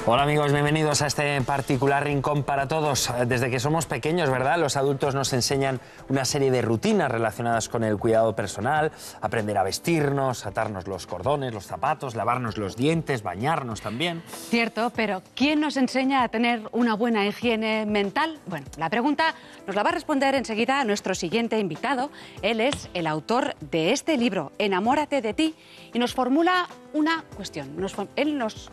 Hola amigos, bienvenidos a este particular rincón para todos. Desde que somos pequeños, ¿verdad? Los adultos nos enseñan una serie de rutinas relacionadas con el cuidado personal, aprender a vestirnos, atarnos los cordones, los zapatos, lavarnos los dientes, bañarnos también. Cierto, pero ¿quién nos enseña a tener una buena higiene mental? Bueno, la pregunta nos la va a responder enseguida nuestro siguiente invitado. Él es el autor de este libro, Enamórate de ti, y nos formula una cuestión. Él nos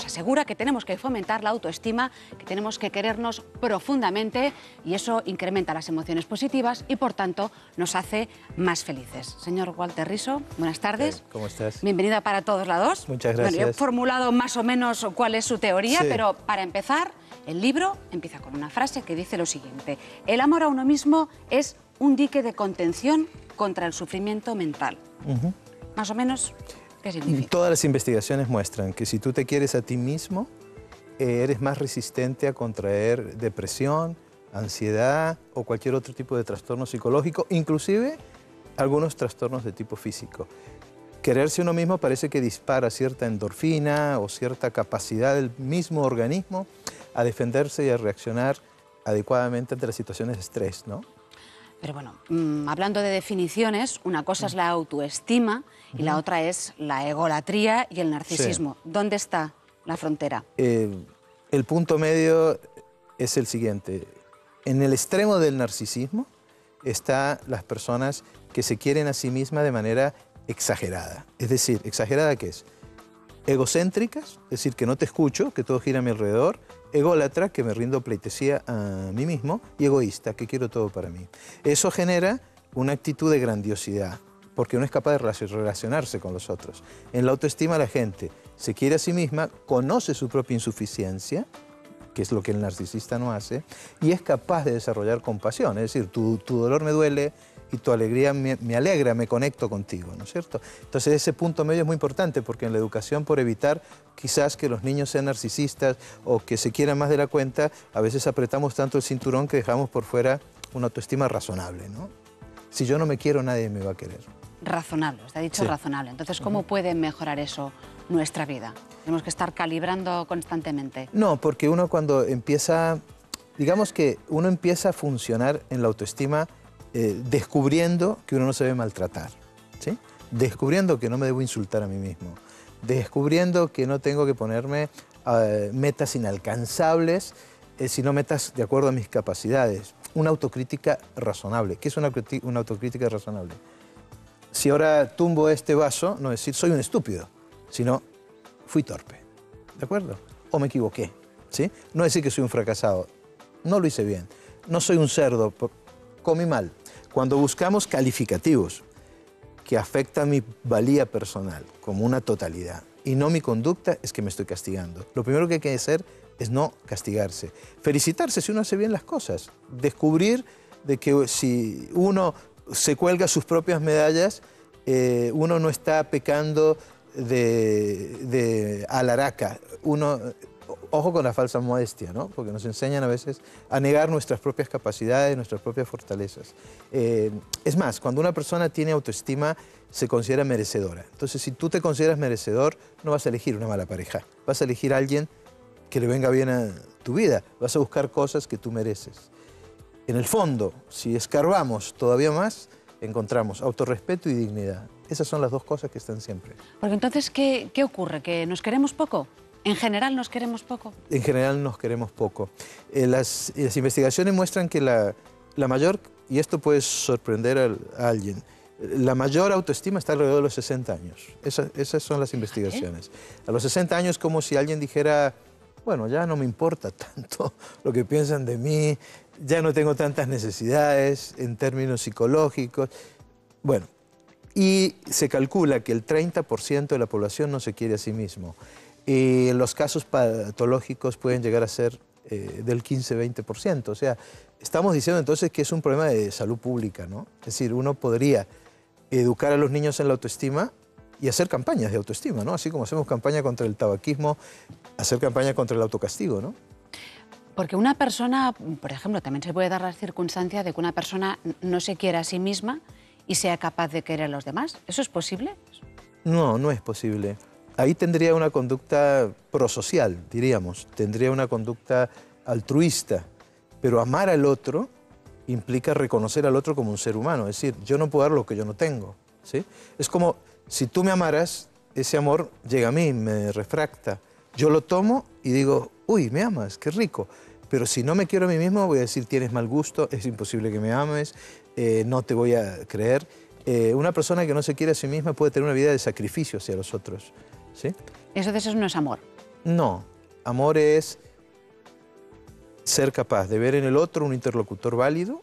asegura que tenemos que fomentar la autoestima, que tenemos que querernos profundamente y eso incrementa las emociones positivas y, por tanto, nos hace más felices. Señor Walter Riso, buenas tardes. ¿Cómo estás? Bienvenida para todos lados. Muchas gracias. Bueno, he formulado más o menos cuál es su teoría, Sí. pero para empezar, el libro empieza con una frase que dice lo siguiente: el amor a uno mismo es un dique de contención contra el sufrimiento mental. Más o menos, ¿qué significa? Todas las investigaciones muestran que si tú te quieres a ti mismo, eres más resistente a contraer depresión, ansiedad o cualquier otro tipo de trastorno psicológico, inclusive algunos trastornos de tipo físico. Quererse uno mismo parece que dispara cierta endorfina o cierta capacidad del mismo organismo a defenderse y a reaccionar adecuadamente ante las situaciones de estrés, ¿no? Pero bueno, hablando de definiciones, una cosa es la autoestima y la otra es la egolatría y el narcisismo. Sí. ¿Dónde está la frontera? El punto medio es el siguiente. En el extremo del narcisismo están las personas que se quieren a sí mismas de manera exagerada. Es decir, ¿exagerada qué es? Egocéntricas, es decir, que no te escucho, que todo gira a mi alrededor. Ególatra, que me rindo pleitesía a mí mismo. Y egoísta, que quiero todo para mí. Eso genera una actitud de grandiosidad, porque uno es capaz de relacionarse con los otros. En la autoestima la gente se quiere a sí misma, conoce su propia insuficiencia, que es lo que el narcisista no hace, y es capaz de desarrollar compasión. Es decir, tu dolor me duele y tu alegría me alegra, me conecto contigo, ¿no es cierto? Entonces ese punto medio es muy importante porque en la educación, por evitar quizás que los niños sean narcisistas o que se quieran más de la cuenta, a veces apretamos tanto el cinturón que dejamos por fuera una autoestima razonable, ¿no? Si yo no me quiero, nadie me va a querer. Razonable, usted ha dicho Sí. razonable. Entonces, ¿cómo puede mejorar eso nuestra vida? Tenemos que estar calibrando constantemente. No, porque uno cuando empieza, digamos que uno empieza a funcionar en la autoestima descubriendo que uno no se debe maltratar, ¿sí? Descubriendo que no me debo insultar a mí mismo, descubriendo que no tengo que ponerme metas inalcanzables, sino metas de acuerdo a mis capacidades. Una autocrítica razonable. ¿Qué es una autocrítica razonable? Si ahora tumbo este vaso, no decir soy un estúpido, sino fui torpe, ¿de acuerdo? O me equivoqué, ¿sí? No decir que soy un fracasado, no lo hice bien, no soy un cerdo, comí mal. Cuando buscamos calificativos que afectan mi valía personal como una totalidad y no mi conducta, es que me estoy castigando. Lo primero que hay que hacer es no castigarse. Felicitarse si uno hace bien las cosas. Descubrir de que si uno se cuelga sus propias medallas, uno no está pecando de alaraca. Ojo con la falsa modestia, ¿no? Porque nos enseñan a veces a negar nuestras propias capacidades, nuestras propias fortalezas. Es más, cuando una persona tiene autoestima, se considera merecedora. Entonces, si tú te consideras merecedor, no vas a elegir una mala pareja. Vas a elegir a alguien que le venga bien a tu vida. Vas a buscar cosas que tú mereces. En el fondo, si escarbamos todavía más, encontramos autorrespeto y dignidad. Esas son las dos cosas que están siempre. Porque entonces, ¿qué ocurre? ¿Que nos queremos poco? ¿En general nos queremos poco? En general nos queremos poco. Las investigaciones muestran que la mayor, y esto puede sorprender a alguien, la mayor autoestima está alrededor de los 60 años. Esas son las investigaciones. A los 60 años es como si alguien dijera, bueno, ya no me importa tanto lo que piensan de mí, ya no tengo tantas necesidades en términos psicológicos. Bueno, y se calcula que el 30% de la población no se quiere a sí mismo. Y los casos patológicos pueden llegar a ser del 15-20%. O sea, estamos diciendo entonces que es un problema de salud pública, ¿no? Es decir, uno podría educar a los niños en la autoestima y hacer campañas de autoestima, ¿no? Así como hacemos campaña contra el tabaquismo, hacer campaña contra el autocastigo, ¿no? Porque una persona, por ejemplo, también se puede dar la circunstancia de que una persona no se quiera a sí misma y sea capaz de querer a los demás. ¿Eso es posible? No, no es posible. ahí tendría una conducta prosocial, diríamos, tendría una conducta altruista, pero amar al otro implica reconocer al otro como un ser humano, es decir, yo no puedo dar lo que yo no tengo, ¿sí? Es como si tú me amaras, ese amor llega a mí, me refracta, yo lo tomo y digo, uy, me amas, qué rico, pero si no me quiero a mí mismo voy a decir, tienes mal gusto, es imposible que me ames, no te voy a creer. Una persona que no se quiere a sí misma puede tener una vida de sacrificio hacia los otros, ¿sí? Eso no es amor. No, amor es ser capaz de ver en el otro un interlocutor válido,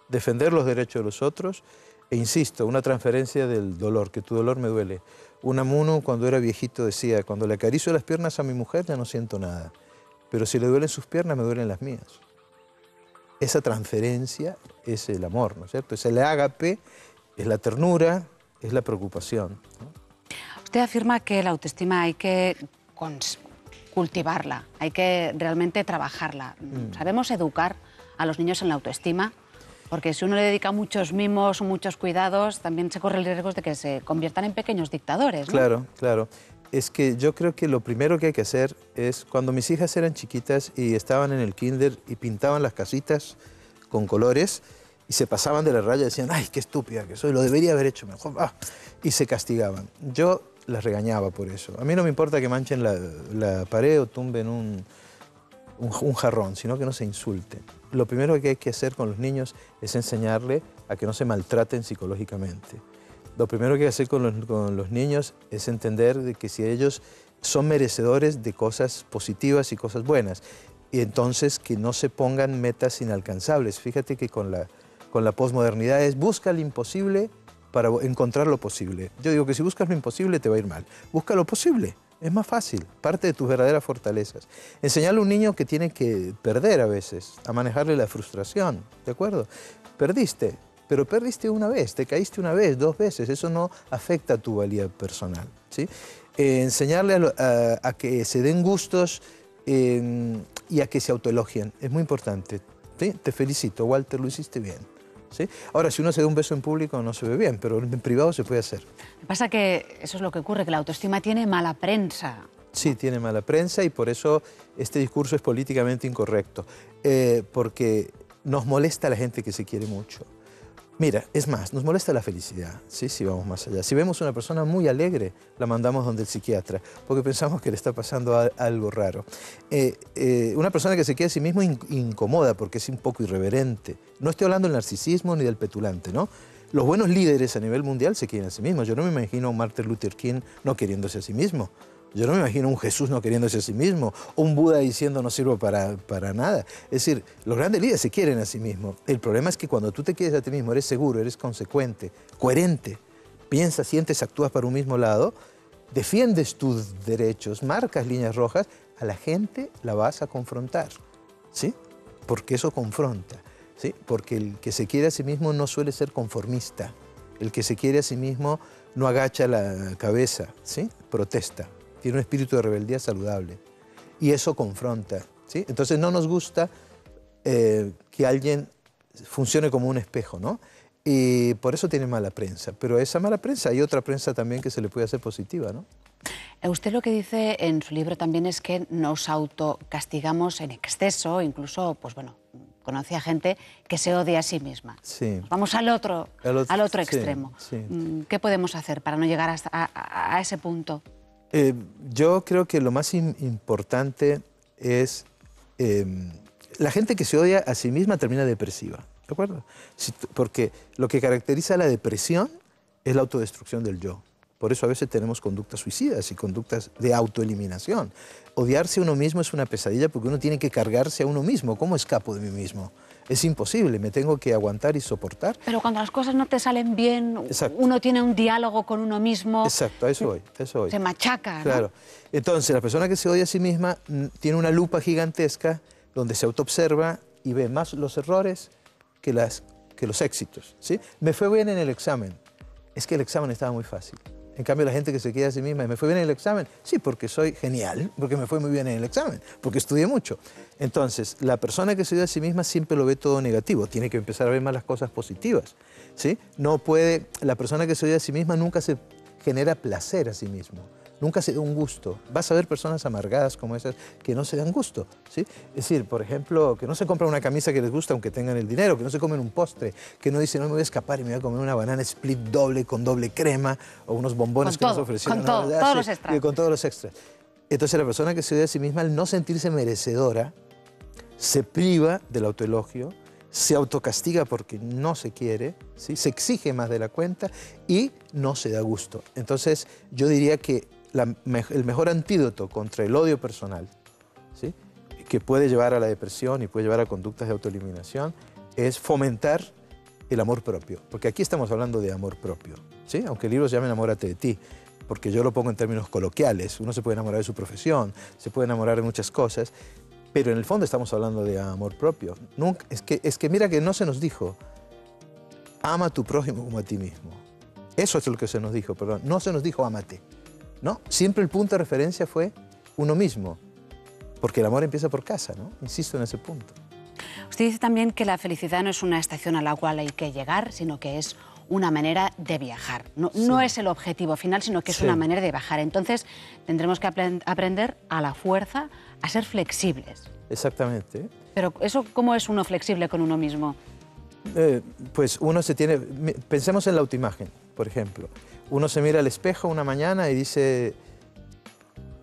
defender los derechos de los otros e, insisto, una transferencia del dolor, que tu dolor me duele. Unamuno, cuando era viejito, decía, cuando le acaricio las piernas a mi mujer ya no siento nada, pero si le duelen sus piernas me duelen las mías. Esa transferencia es el amor, ¿no es cierto? Es el ágape, es la ternura, es la preocupación, ¿no? Usted afirma que la autoestima hay que cultivarla, hay que realmente trabajarla. ¿Sabemos educar a los niños en la autoestima? Porque si uno le dedica muchos mimos o muchos cuidados, también se corre el riesgo de que se conviertan en pequeños dictadores, ¿no? Claro, claro. Es que yo creo que lo primero que hay que hacer es, cuando mis hijas eran chiquitas y estaban en el kinder y pintaban las casitas con colores y se pasaban de la raya y decían, ay, qué estúpida que soy, lo debería haber hecho mejor, y se castigaban. Yo las regañaba por eso. A mí no me importa que manchen la pared o tumben un jarrón, sino que no se insulten. Lo primero que hay que hacer con los niños es enseñarle a que no se maltraten psicológicamente. Lo primero que hay que hacer con los niños es entender de que si ellos son merecedores de cosas positivas y cosas buenas, y entonces que no se pongan metas inalcanzables. Fíjate que con la posmodernidad es busca el imposible para encontrar lo posible. Yo digo que si buscas lo imposible te va a ir mal. Busca lo posible, es más fácil, parte de tus verdaderas fortalezas. Enseñarle a un niño que tiene que perder a veces, a manejarle la frustración, ¿de acuerdo? Perdiste, pero perdiste una vez, te caíste una vez, 2 veces, eso no afecta a tu valía personal, ¿sí? Enseñarle a que se den gustos y a que se autoelogien, es muy importante, ¿sí? Te felicito, Walter, lo hiciste bien, ¿sí? Ahora, si uno se da un beso en público no se ve bien, pero en privado se puede hacer. Lo que pasa es que eso es lo que ocurre, que la autoestima tiene mala prensa. Sí, tiene mala prensa y por eso este discurso es políticamente incorrecto, porque nos molesta a la gente que se quiere mucho. Mira, es más, nos molesta la felicidad, ¿sí? Si vamos más allá. Si vemos una persona muy alegre, la mandamos donde el psiquiatra, porque pensamos que le está pasando algo raro. Una persona que se quiere a sí mismo incomoda porque es un poco irreverente. No estoy hablando del narcisismo ni del petulante, ¿no? Los buenos líderes a nivel mundial se quieren a sí mismos. Yo no me imagino a un Martin Luther King no queriéndose a sí mismo. Yo no me imagino a un Jesús no queriéndose a sí mismo, o un Buda diciendo no sirvo para nada. Es decir, los grandes líderes se quieren a sí mismos. El problema es que cuando tú te quieres a ti mismo, eres seguro, eres consecuente, coherente, piensas, sientes, actúas para un mismo lado, defiendes tus derechos, marcas líneas rojas, a la gente la vas a confrontar, ¿sí? Porque eso confronta, ¿sí? Porque el que se quiere a sí mismo no suele ser conformista. El que se quiere a sí mismo no agacha la cabeza, ¿sí? Protesta. Tiene un espíritu de rebeldía saludable y eso confronta, ¿sí? Entonces no nos gusta que alguien funcione como un espejo, ¿no? Y por eso tiene mala prensa, pero esa mala prensa hay otra prensa también que se le puede hacer positiva, ¿no? Usted lo que dice en su libro también es que nos autocastigamos en exceso, incluso, pues bueno, conoce a gente que se odia a sí misma. Sí. Vamos al otro extremo. Sí. ¿Qué podemos hacer para no llegar a ese punto? Yo creo que lo más importante es la gente que se odia a sí misma termina depresiva, ¿de acuerdo? Porque lo que caracteriza la depresión es la autodestrucción del yo. Por eso a veces tenemos conductas suicidas y conductas de autoeliminación. Odiarse a uno mismo es una pesadilla porque uno tiene que cargarse a uno mismo. ¿Cómo escapo de mí mismo? Es imposible, me tengo que aguantar y soportar. Pero cuando las cosas no te salen bien, exacto, uno tiene un diálogo con uno mismo. Exacto, a eso voy. Se machaca, ¿no? Claro. Entonces, la persona que se odia a sí misma tiene una lupa gigantesca donde se autoobserva y ve más los errores que los éxitos, ¿sí? Me fue bien en el examen. Es que el examen estaba muy fácil. En cambio, la gente que se queda a sí misma, ¿me fue bien en el examen? Sí, porque soy genial, porque me fue muy bien en el examen, porque estudié mucho. Entonces, la persona que se odia a sí misma siempre lo ve todo negativo, tiene que empezar a ver más las cosas positivas, ¿sí? No puede, la persona que se odia a sí misma nunca se genera placer a sí mismo, nunca se da un gusto. Vas a ver personas amargadas como esas que no se dan gusto, ¿sí? Es decir, por ejemplo, que no se compran una camisa que les gusta aunque tengan el dinero, que no se comen un postre, que no dicen, no, me voy a escapar y me voy a comer una banana split doble con doble crema o unos bombones que nos ofrecieron. Con todo, todos los extras. Con todos los extras. Entonces la persona que se odia a sí misma, al no sentirse merecedora, se priva del autoelogio, se autocastiga porque no se quiere, ¿sí? Se exige más de la cuenta y no se da gusto. Entonces yo diría que el mejor antídoto contra el odio personal, ¿sí? Que puede llevar a la depresión y puede llevar a conductas de autoeliminación, es fomentar el amor propio. Porque aquí estamos hablando de amor propio, ¿sí? Aunque el libro se llame Enamórate de ti, porque yo lo pongo en términos coloquiales. Uno se puede enamorar de su profesión, se puede enamorar de muchas cosas, pero en el fondo estamos hablando de amor propio. Nunca, es que mira que no se nos dijo, ama a tu prójimo como a ti mismo. Eso es lo que se nos dijo, perdón. No se nos dijo, ámate. No, siempre el punto de referencia fue uno mismo, porque el amor empieza por casa, ¿no? Insisto en ese punto. Usted dice también que la felicidad no es una estación a la cual hay que llegar, sino que es una manera de viajar. No es el objetivo final, sino que es una manera de viajar. Entonces, tendremos que aprender a la fuerza a ser flexibles. Exactamente. Pero eso, ¿cómo es uno flexible con uno mismo? Pues uno se tiene... Pensemos en la autoimagen, por ejemplo. Uno se mira al espejo una mañana y dice,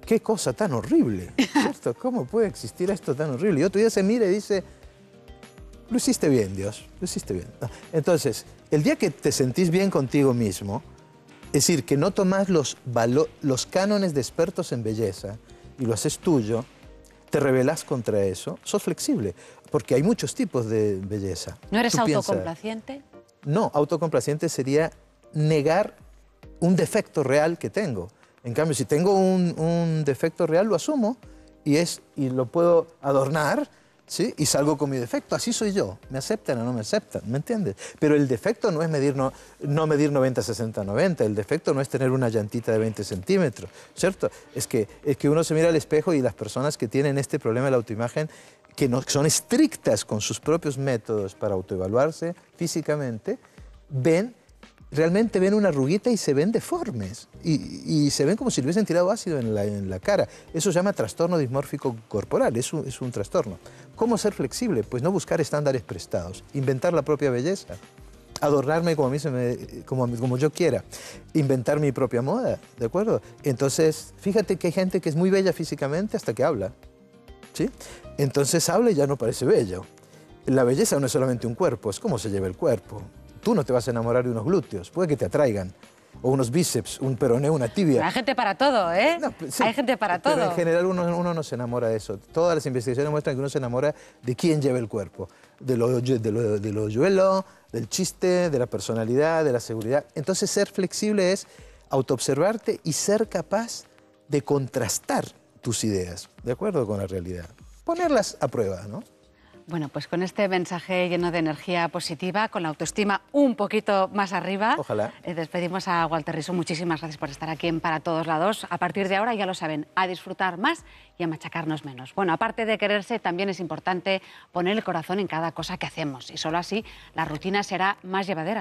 qué cosa tan horrible, ¿cierto? ¿Cómo puede existir esto tan horrible? Y otro día se mira y dice, lo hiciste bien, Dios, lo hiciste bien. Entonces, el día que te sentís bien contigo mismo, es decir, que no tomás los cánones de expertos en belleza y lo haces tuyo, te rebelás contra eso, sos flexible, porque hay muchos tipos de belleza. ¿No eres Tú autocomplaciente? No, autocomplaciente sería negar un defecto real que tengo. En cambio, si tengo un defecto real, lo asumo y lo puedo adornar, ¿sí? Y salgo con mi defecto. Así soy yo. ¿Me aceptan o no me aceptan? ¿Me entiendes? Pero el defecto no es no medir 90, 60, 90. El defecto no es tener una llantita de 20 centímetros, ¿cierto? Es que uno se mira al espejo y las personas que tienen este problema de la autoimagen, que son estrictas con sus propios métodos para autoevaluarse físicamente, realmente ven una arruguita y se ven deformes y se ven como si le hubiesen tirado ácido en la cara. Eso se llama trastorno dismórfico corporal, es un trastorno. ¿Cómo ser flexible? Pues no buscar estándares prestados, inventar la propia belleza, adornarme como yo quiera, inventar mi propia moda, ¿de acuerdo? Entonces, fíjate que hay gente que es muy bella físicamente hasta que habla, ¿sí? Entonces habla y ya no parece bello. La belleza no es solamente un cuerpo, es cómo se lleva el cuerpo. Tú no te vas a enamorar de unos glúteos, puede que te atraigan, o unos bíceps, un peroné, una tibia. Hay gente para todo, ¿eh? No, sí, hay gente para todo. Pero en general uno no se enamora de eso. Todas las investigaciones muestran que uno se enamora de quién lleva el cuerpo, de lo hoyuelo, del chiste, de la personalidad, de la seguridad. Entonces ser flexible es autoobservarte y ser capaz de contrastar tus ideas, de acuerdo con la realidad. Ponerlas a prueba, ¿no? Bueno, pues con este mensaje lleno de energía positiva, con la autoestima un poquito más arriba, ojalá, despedimos a Walter Rizzo. Muchísimas gracias por estar aquí en Para Todos Lados. A partir de ahora, ya lo saben, a disfrutar más y a machacarnos menos. Bueno, aparte de quererse, también es importante poner el corazón en cada cosa que hacemos y solo así la rutina será más llevadera.